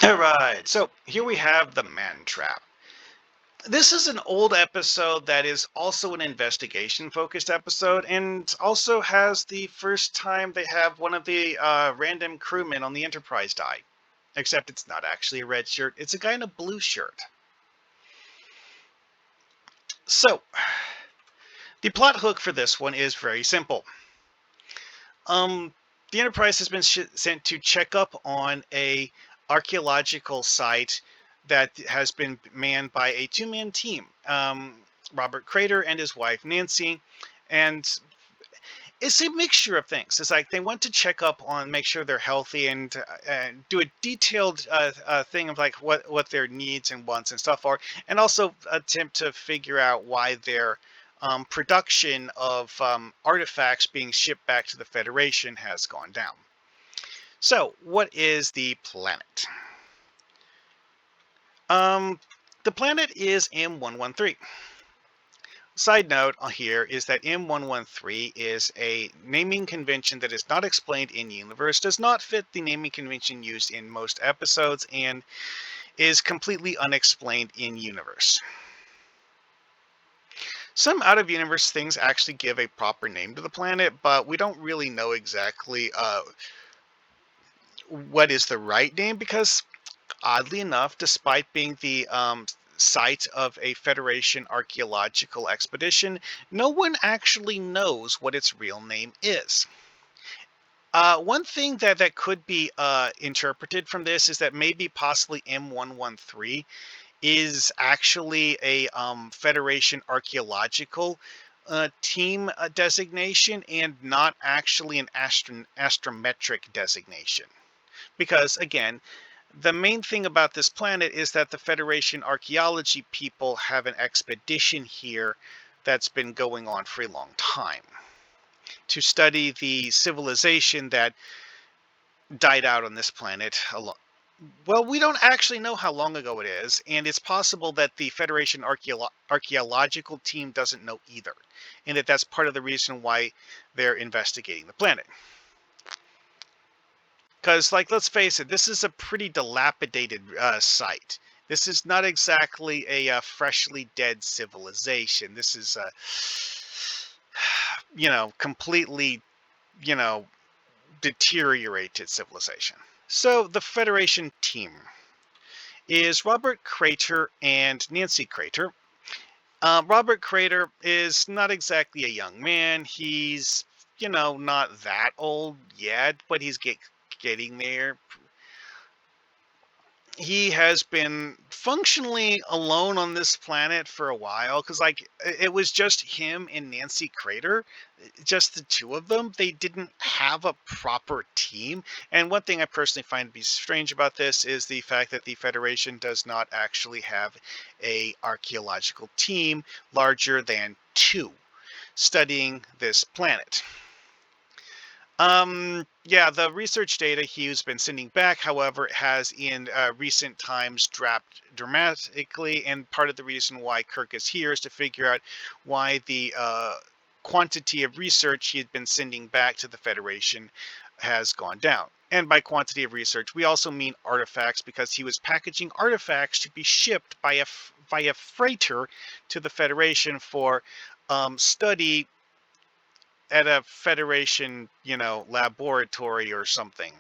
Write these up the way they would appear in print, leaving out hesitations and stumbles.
All right, so here we have the man trap. This is an old episode that is also an investigation focused episode and also has the first time they have one of the random crewmen on the Enterprise die. Except it's not actually a red shirt, it's a guy in a blue shirt. So, the plot hook for this one is very simple. The Enterprise has been sent to check up on a archaeological site that has been manned by a two-man team, Robert Crater and his wife Nancy, and it's a mixture of things. It's like they want to check up on, make sure they're healthy, and do a detailed thing of like what their needs and wants and stuff are, and also attempt to figure out why their production of artifacts being shipped back to the Federation has gone down. So, what is the planet? Um, the planet is M113. Side note here is that M113 is a naming convention that is not explained in universe, does not fit the naming convention used in most episodes, and is completely unexplained in universe. Some out-of-universe things actually give a proper name to the planet, but we don't really know exactly what is the right name because, oddly enough, despite being the site of a Federation archaeological expedition, no one actually knows what its real name is. One thing that could be interpreted from this is that maybe possibly M113 is actually a Federation archaeological team designation and not actually an astrometric designation. Because, again, the main thing about this planet is that the Federation archaeology people have an expedition here that's been going on for a long time to study the civilization that died out on this planet. Well, we don't actually know how long ago it is, and it's possible that the Federation archaeological team doesn't know either, and that's part of the reason why they're investigating the planet. Because, like, let's face it, this is a pretty dilapidated site. This is not exactly a freshly dead civilization. This is a, completely, deteriorated civilization. So the Federation team is Robert Crater and Nancy Crater. Robert Crater is not exactly a young man. He's, not that old yet, but he's getting there. He has been functionally alone on this planet for a while because, like, it was just him and Nancy Crater, just the two of them. They didn't have a proper team. And one thing I personally find to be strange about this is the fact that the Federation does not actually have a archaeological team larger than two studying this planet. Yeah, the research data he's been sending back, however, has in recent times dropped dramatically, and part of the reason why Kirk is here is to figure out why the quantity of research he had been sending back to the Federation has gone down. And by quantity of research, we also mean artifacts, because he was packaging artifacts to be shipped by via freighter to the Federation for study at a Federation, laboratory or something.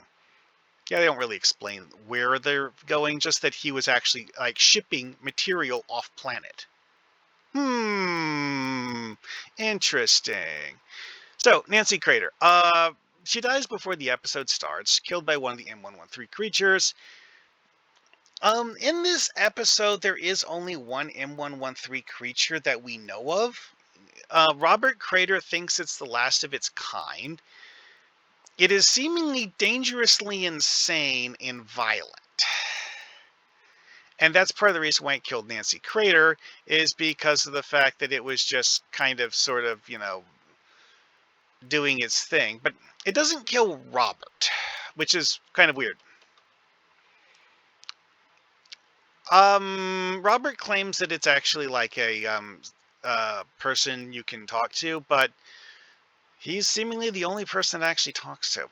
Yeah, they don't really explain where they're going, just that he was actually, like, shipping material off planet. Interesting. So, Nancy Crater. She dies before the episode starts, killed by one of the M113 creatures. In this episode, there is only one M113 creature that we know of. Robert Crater thinks it's the last of its kind. It is seemingly dangerously insane and violent. And that's part of the reason why it killed Nancy Crater, is because of the fact that it was just kind of sort of, doing its thing. But it doesn't kill Robert, which is kind of weird. Robert claims that it's actually like a person you can talk to, but he's seemingly the only person that actually talks to.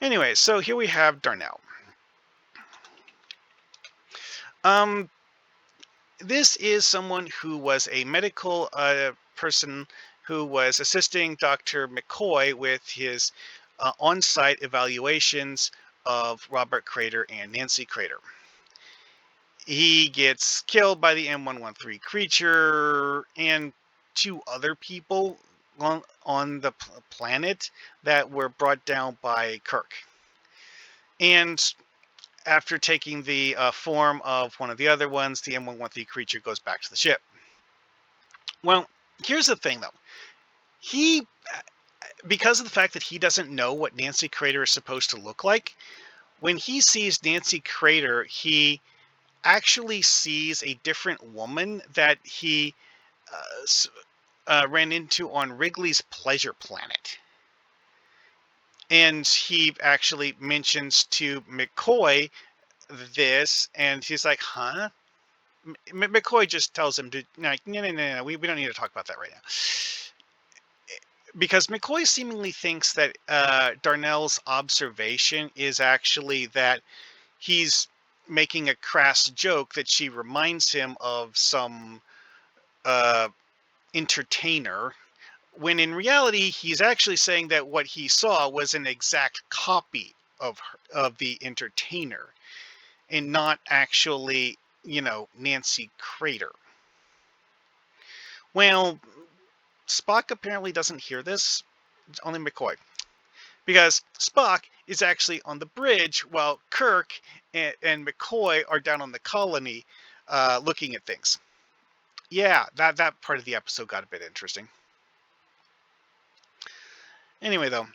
Anyway, so here we have Darnell. Um, this is someone who was a medical person who was assisting Dr. McCoy with his on-site evaluations of Robert Crater and Nancy Crater. He gets killed by the M113 creature and two other people on the planet that were brought down by Kirk. And after taking the form of one of the other ones, the M113 creature goes back to the ship. Well, here's the thing, though. Because of the fact that he doesn't know what Nancy Crater is supposed to look like, when he sees Nancy Crater, he actually sees a different woman that he ran into on Wrigley's Pleasure Planet. And he actually mentions to McCoy this, and he's like, huh? McCoy just tells him to, like, no, we don't need to talk about that right now. Because McCoy seemingly thinks that Darnell's observation is actually that he's making a crass joke that she reminds him of some entertainer, when in reality he's actually saying that what he saw was an exact copy of the entertainer and not actually, Nancy Crater. Well, Spock apparently doesn't hear this, only McCoy, because Spock is actually on the bridge while Kirk and McCoy are down on the colony looking at things. Yeah, that part of the episode got a bit interesting. Anyway, though,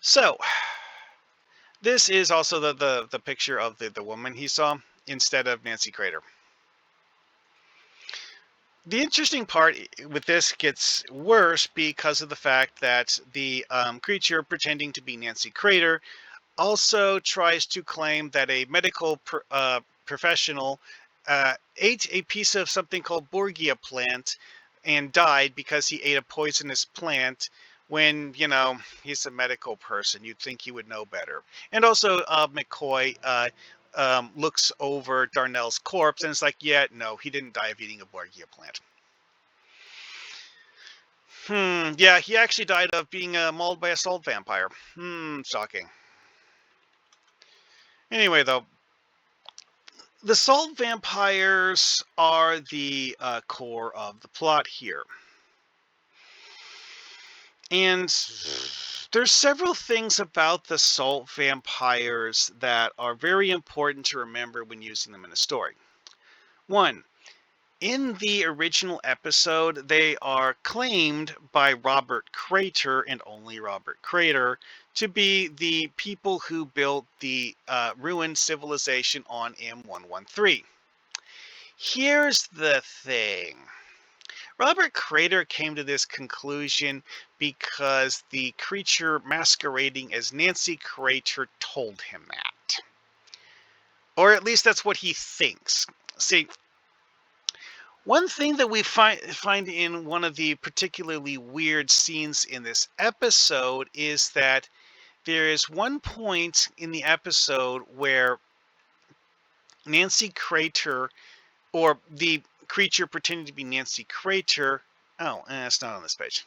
so this is also the picture of the woman he saw instead of Nancy Crater. The interesting part with this gets worse because of the fact that the creature pretending to be Nancy Crater also tries to claim that a medical professional ate a piece of something called Borgia plant and died because he ate a poisonous plant, when, he's a medical person. You'd think he would know better. And also McCoy looks over Darnell's corpse and it's like, yeah, no, he didn't die of eating a Borgia plant. Yeah, he actually died of being mauled by a salt vampire. Shocking. Anyway, though, the salt vampires are the core of the plot here. And there's several things about the salt vampires that are very important to remember when using them in a story. One, in the original episode, they are claimed by Robert Crater and only Robert Crater to be the people who built the ruined civilization on M113. Here's the thing. Robert Crater came to this conclusion because the creature masquerading as Nancy Crater told him that. Or at least that's what he thinks. See, one thing that we find in one of the particularly weird scenes in this episode is that there is one point in the episode where Nancy Crater, or the creature pretending to be Nancy Crater, it's not on this page,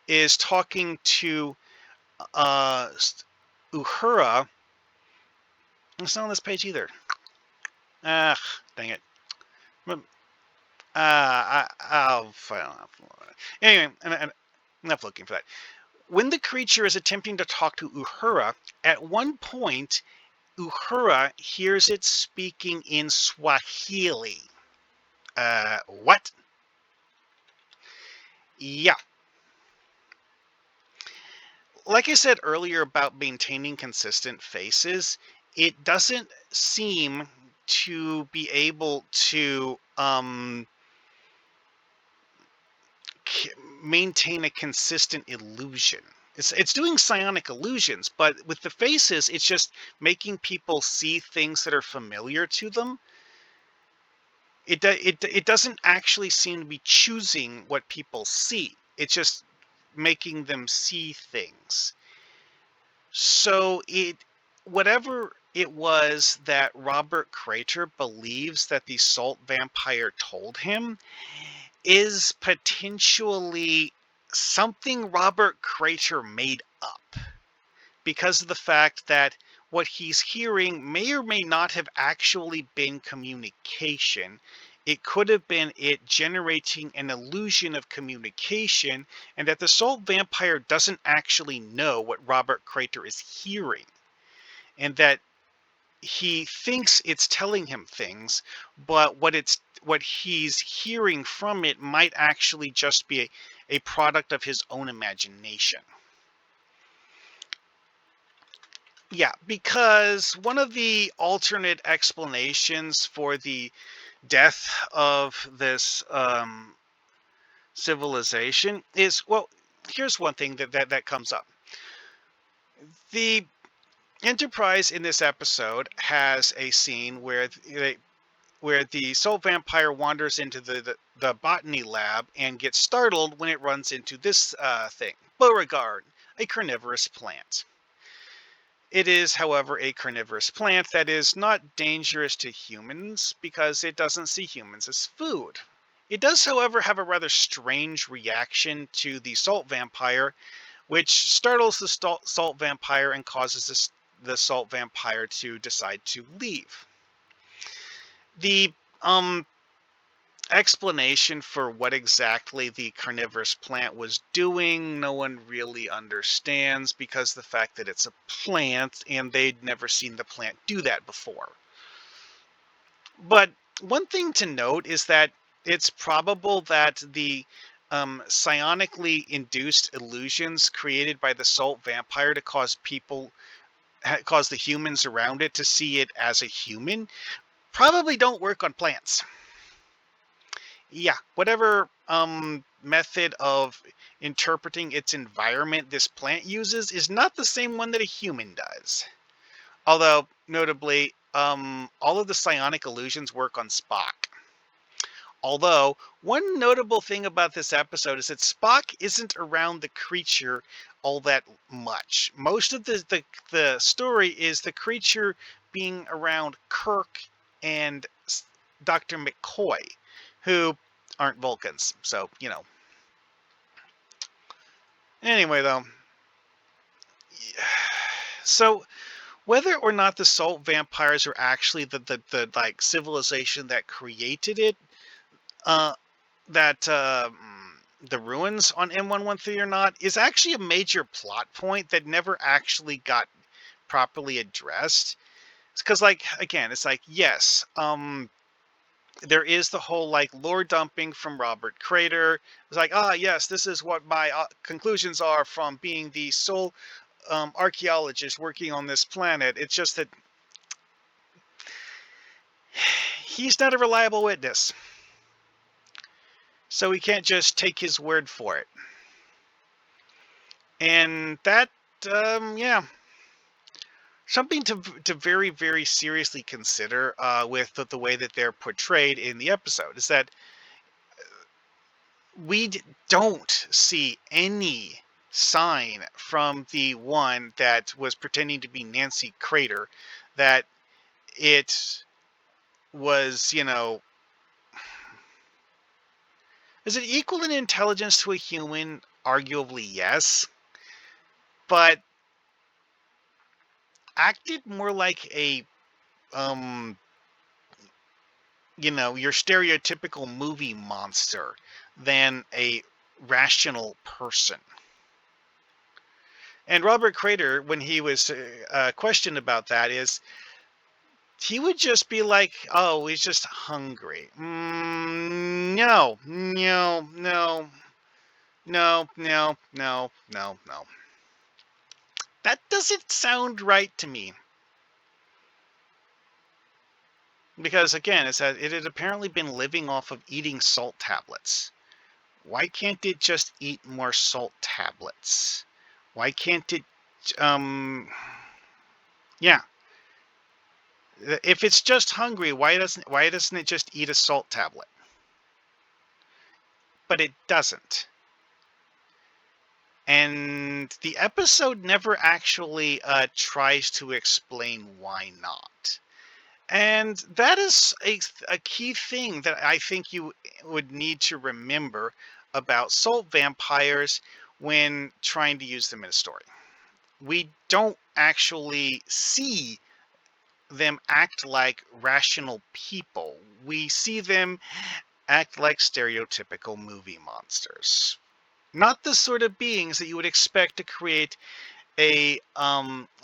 is talking to Uhura. It's not on this page either. Dang it. I'll find out. Anyway, I'm not looking for that. When the creature is attempting to talk to Uhura, at one point, Uhura hears it speaking in Swahili. What? Yeah. Like I said earlier about maintaining consistent faces, it doesn't seem to be able to maintain a consistent illusion. It's doing psionic illusions, but with the faces, it's just making people see things that are familiar to them. It doesn't actually seem to be choosing what people see. It's just making them see things. So whatever it was that Robert Crater believes that the salt vampire told him is potentially something Robert Crater made up, because of the fact that what he's hearing may or may not have actually been communication. It could have been it generating an illusion of communication, and that the salt vampire doesn't actually know what Robert Crater is hearing, and that he thinks it's telling him things, but what he's hearing from it might actually just be a product of his own imagination. Yeah, because one of the alternate explanations for the death of this civilization is, well, here's one thing that comes up. The Enterprise in this episode has a scene where the soul vampire wanders into the botany lab and gets startled when it runs into this thing, Beauregard, a carnivorous plant. It is, however, a carnivorous plant that is not dangerous to humans because it doesn't see humans as food. It does, however, have a rather strange reaction to the salt vampire, which startles the salt vampire and causes the salt vampire to decide to leave. The explanation for what exactly the carnivorous plant was doing, no one really understands, because the fact that it's a plant and they'd never seen the plant do that before. But one thing to note is that it's probable that the psionically induced illusions created by the salt vampire to cause the humans around it to see it as a human probably don't work on plants. Yeah, whatever method of interpreting its environment this plant uses is not the same one that a human does. Although, notably, all of the psionic illusions work on Spock. Although, one notable thing about this episode is that Spock isn't around the creature all that much. Most of the story is the creature being around Kirk and Dr. McCoy, who aren't Vulcans. So, Anyway, though. So, whether or not the salt vampires are actually the like civilization that created it, uh, that the ruins on M113 or not, is actually a major plot point that never actually got properly addressed. It's because, like, again, it's like, yes, there is the whole like lore dumping from Robert Crater. It's like, yes, this is what my conclusions are from being the sole archaeologist working on this planet. It's just that he's not a reliable witness, so we can't just take his word for it. And that, yeah, something to very, very seriously consider with the way that they're portrayed in the episode, is that we don't see any sign from the one that was pretending to be Nancy Crater that it was, is it equal in intelligence to a human? Arguably, yes. But acted more like a, your stereotypical movie monster than a rational person. And Robert Crater, when he was questioned about that, he would just be like, "Oh, he's just hungry." No, no, no, no, no, no, no, no. That doesn't sound right to me. Because again, it's that it had apparently been living off of eating salt tablets. Why can't it just eat more salt tablets? Why can't it, yeah. If it's just hungry, why doesn't it just eat a salt tablet? But it doesn't. And the episode never actually tries to explain why not. And that is a key thing that I think you would need to remember about salt vampires when trying to use them in a story. We don't actually see them act like rational people. We see them act like stereotypical movie monsters. Not the sort of beings that you would expect to create a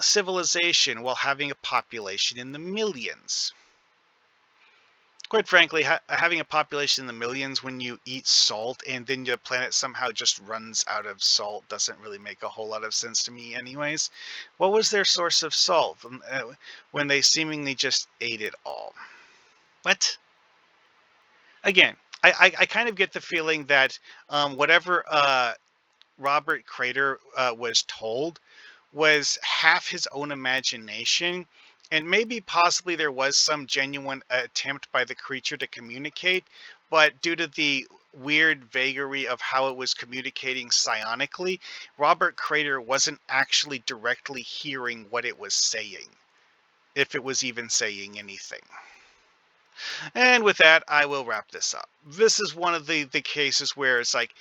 civilization while having a population in the millions. Quite frankly, having a population in the millions when you eat salt and then your planet somehow just runs out of salt doesn't really make a whole lot of sense to me anyways. What was their source of salt when they seemingly just ate it all? What? Again, I kind of get the feeling that whatever Robert Crater was told was half his own imagination, and maybe possibly there was some genuine attempt by the creature to communicate, but due to the weird vagary of how it was communicating psionically, Robert Crater wasn't actually directly hearing what it was saying, if it was even saying anything. And with that, I will wrap this up. This is one of the cases where it's like,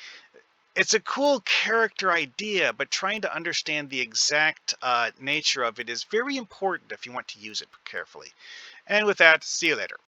it's a cool character idea, but trying to understand the exact nature of it is very important if you want to use it carefully. And with that, see you later.